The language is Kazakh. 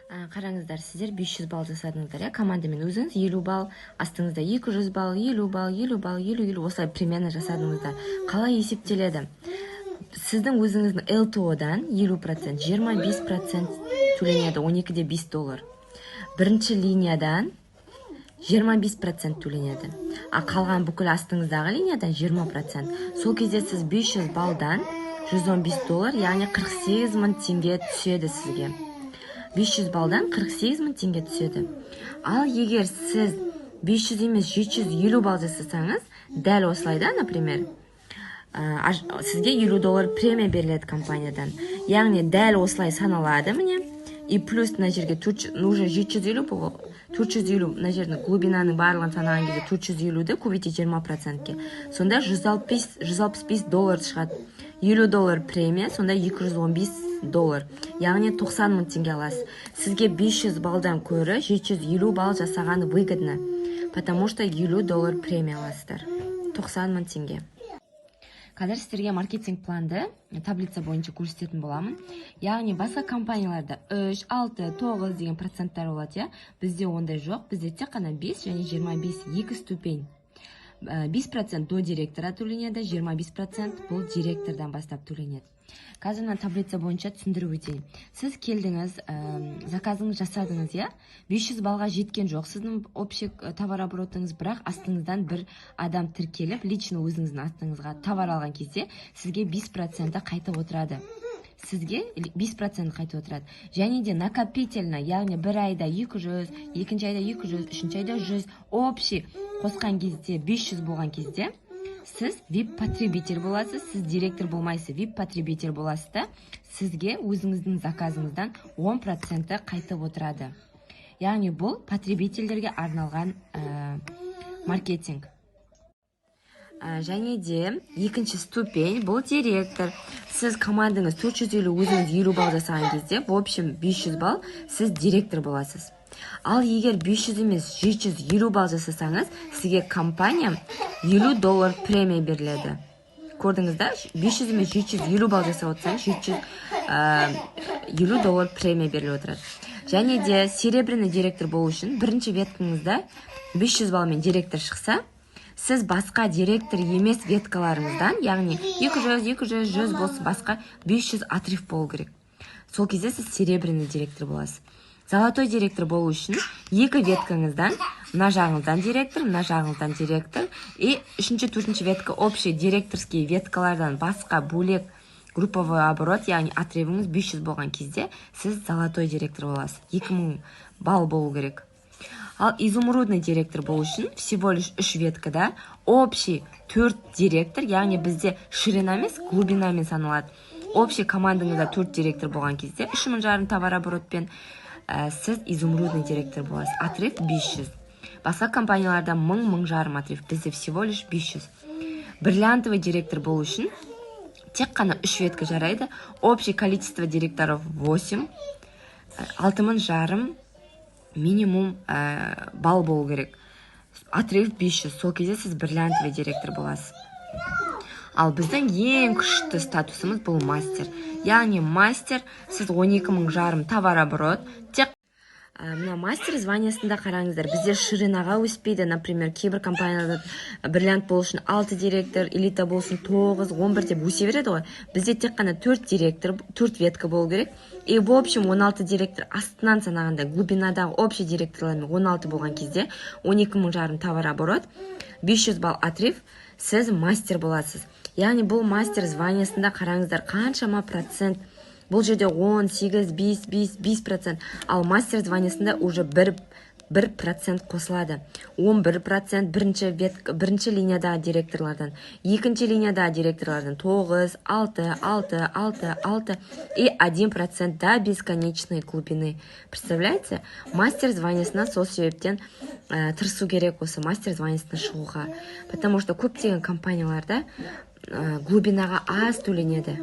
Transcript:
Қараңыздар, сіздер 500 балл жасадыңыздар, командамен өзіңіз 50 балл, астыңызда 200 балл, 50 балл, 50 балл, 50 осылай примерно жасадыңыздар. Қалай есептеледі? Сіздің өзіңіздің ЛТО-дан 50%, 25% төленеді, 12-де $5. Бірінші линиядан 25% төленеді. Қалған бүкіл астыңыздағы линиядан 20%. Сол кезде сіз 500 балдан $115, яғни 48 мың теңге түседі сізге. 500 балдан 48 мың теңге түседі. Ал егер сіз 500 емес 750 балл жасасаңыз, дәл осылайда, например, сізге $50 премия беріледі компаниядан. Яғни дәл осылай саналады, міне. И плюс мына жерге уже 450 мына жердің глубинаның барлығын санаған кезде 450-ді көбейтеді 20%-ке. Сонда $165 шығады. $50 премия, сонда $215. Яғни 90 мың теңге аласыз. Сізге 500 балдан көрі 750 балл жасағаны выгодно, потому что $50 премия аласыздар. 90 мың теңге. Қазір сіздерге маркетинг планды таблица бойынша көрсететін боламын. Яғни басқа компанияларда 3, 6, 9 деген проценттар болады, бізде ондай жоқ. Бізде тек қана 5 және 25 екі ступень. 5% до директора төленеді, 25% бұл директордан бастап төленеді. Қазір мына таблица бойынша түсіндіріп өтейін. Сіз келдіңіз, заказыңыз жасадыңыз, 500 балға жеткен жоқ сіздің общий товарооборотыңыз, бірақ астыңыздан бір адам тіркеліп, лично өзіңіздің астыңызға товар алған кезде сізге 5% қайтып отырады. Сізге 5% қайтып отырады. Және де накопительно, яғни бір айда 200, екінші айда 200, үшінші айда 100, общий қосқан кезде 500 болған кезде сіз VIP-потребитель боласыз, сіз директор болмайсыз, VIP-потребитель боласыз да, сізге өзіңіздің заказыңыздан 10% қайтып отырады. Яғни бұл потребительдерге арналған маркетинг. Және де екінші ступень бұл директор. Сіз командаңыз 450, өзіңіз 50 балл жасаған кезде, в общем 500 балл, сіз директор боласыз. Ал егер 500 емес 750 балл жасасаңыз, сізге компания $50 премия беріледі. Көрдіңіз да? 500 емес 750 балл жасап отырсаңыз, $50 премия беріліп отырады. Және де серебряный директор болу үшін бірінші веткаңызда 500 баллмен директор шықса, сіз басқа директор емес веткаларыңыздан, яғни 200, 200, 100 болсын, басқа 500 отрыв болу керек. Сол кезде сіз серебряный директор боласыз. Золотой директор болу үшін екі веткаңыздан, мына жағыңыздан директор, и үшінші, төртінші ветка общий директорские веткалардан басқа бөлек групповой оборот, яғни отрывыңыз 500 болған кезде, сіз золотой директор боласыз. 2000 балл болу керек. Ал изумрудный директор болу үшін всего лишь 3 веткада общий 4 директор, яғни бізде ширина емес, глубинамен саналады. Общий командаңызда 4 директор болған кезде 3500 товар оборотпен сіз изумрудный директор боласыз. Отрыв 500. Басқа компанияларда 1000-1000 отрыв, бізде всего лишь 500. Бриллиантовый директор болу үшін тек қана 3 ветка жарайды. Общий количество директоров 8, 6500 минимум балл болу керек. Отрыв 500. Сол кезде сіз бриллиантовый директор боласыз. Ал біздің ең күшті статусымыз бұл мастер. Яғни мастер, сіз 12500 товар оборот. Мына мастер званиясында қараңыздар, бізде ширинаға өспейді. Например, кейбір компанияларда бриллиант болу үшін 6 директор, элита болсын 9, 11 деп өсе береді ғой. Бізде тек қана 4 директор, 4 ветка болу керек. И в общем 16 директор астынан санағанда, глубинадағы общий директорлармен 16 болған кезде 12500 товар оборот, 500 балл отрыв, сіз мастер боласыз. Яғни бұл мастер званиясында қараңыздар қаншама процент. Бұл жерде 10, 8, 5%. Ал мастер званиясында уже 1% қосылады. 11% бірінші линиядағы директорлардан, екінші линиядағы директорлардан 9, 6 и 1% до бесконечной глубины. Представляете? Мастер званиясына сол себептен тырысу керек осы мастер званиясына шығуға. Потому что көптеген компанияларда глубинаға аз төленеді.